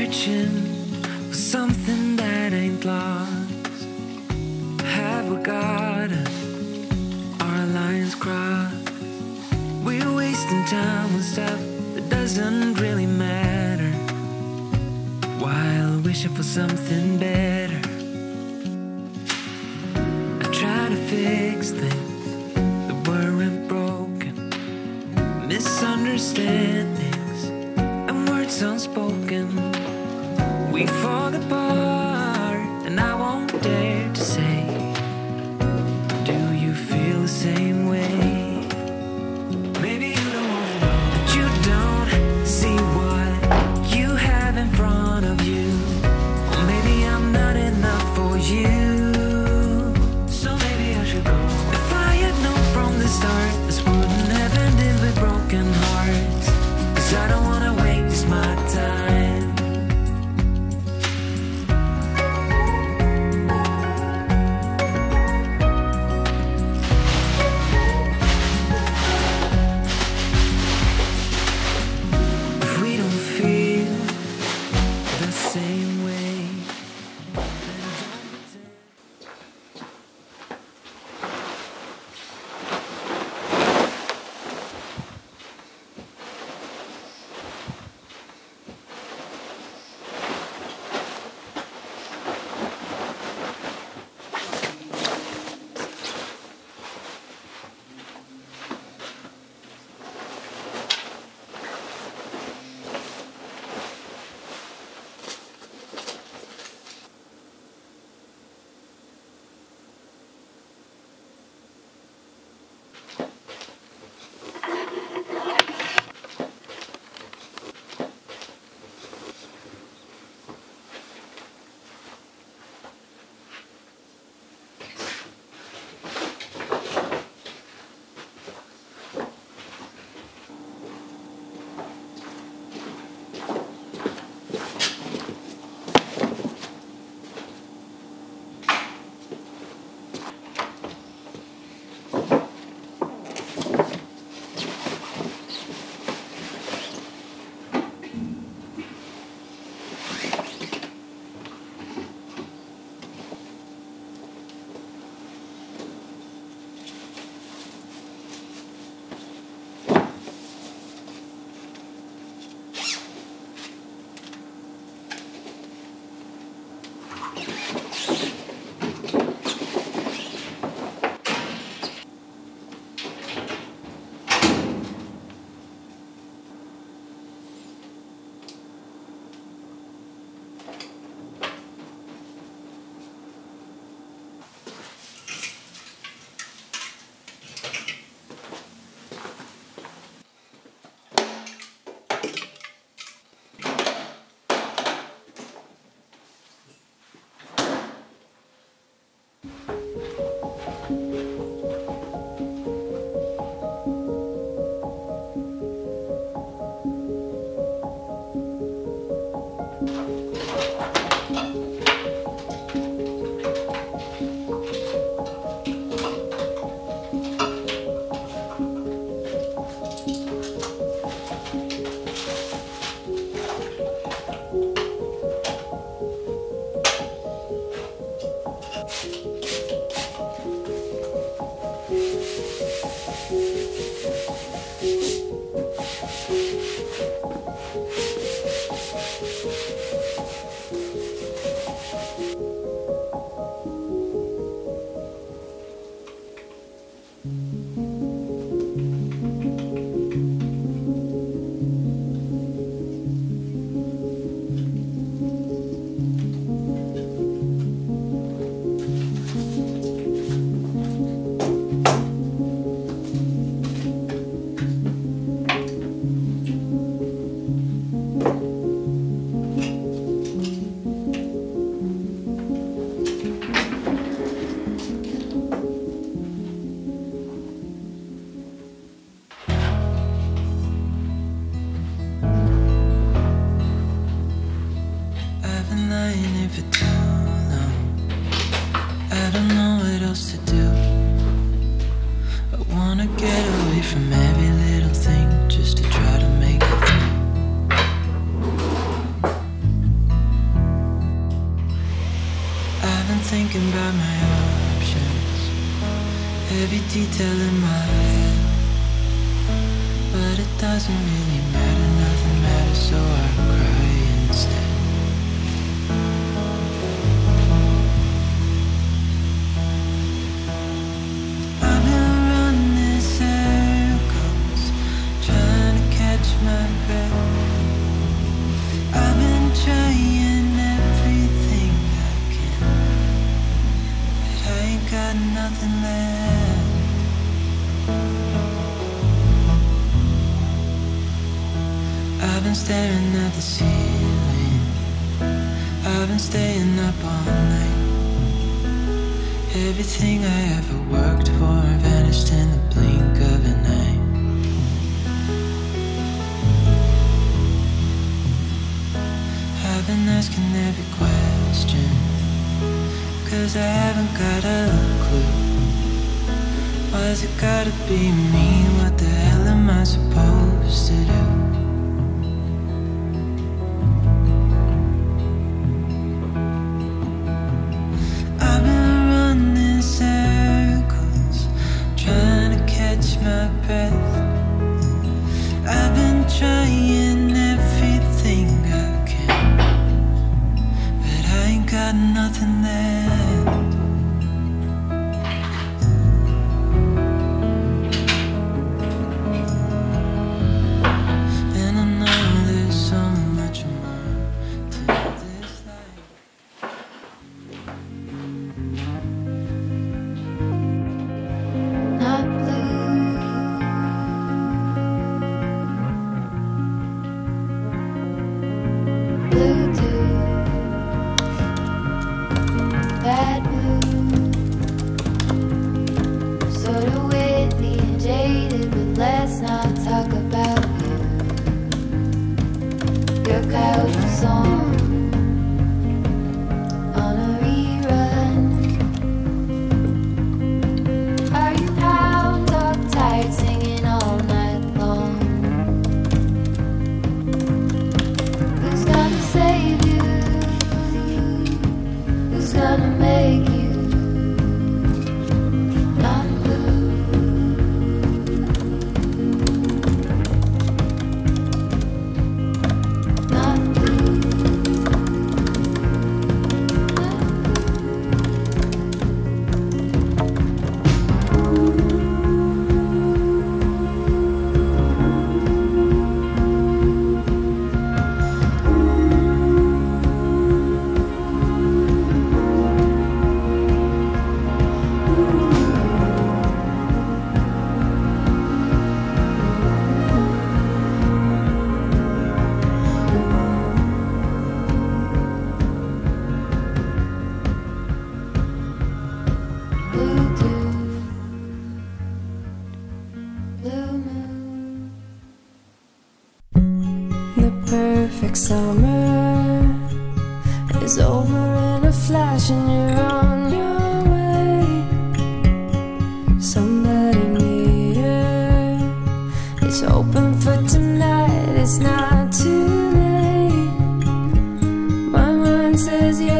searching for something that ain't lost. Have we got our lines crossed? We're wasting time on stuff that doesn't really matter, while wishing for something better. I try to fix things that weren't broken, misunderstandings and words unspoken. We fall apart and I won't dare to say, do you feel the same way? Maybe you don't wanna know, but you don't see what you have in front of you. Or maybe I'm not enough for you, so maybe I should go. If I had known from the start, this wouldn't have ended with broken hearts. 'Cause I don't wanna waste my time. If we don't feel the same way, then don't pretend. in my head, but it doesn't really matter, nothing matters, so I cry instead. I've been running circles, trying to catch my breath. I've been trying everything I can, but I ain't got nothing left. I've been staring at the ceiling, I've been staying up all night. Everything I ever worked for vanished in the blink of an eye. I've been asking every question, 'cause I haven't got a clue. Why's it gotta be me? What the hell am I supposed to do? I've been running circles, trying to catch my breath. I've been trying everything I can, but I ain't got nothing left. And I know there's so much more to this life. Not blue, blue too. Bad mood, sort of witty and jaded, but let's not talk about you. Your couch is on a rerun. Are you out, dog tired, singing all night long? Who's gonna save you? Who's gonna make you not blue? Not blue. Not blue too. Blue moon. The perfect summer is over in a flash and you're on your way. Somebody near is hoping for tonight. It's not too late. My mind says yes.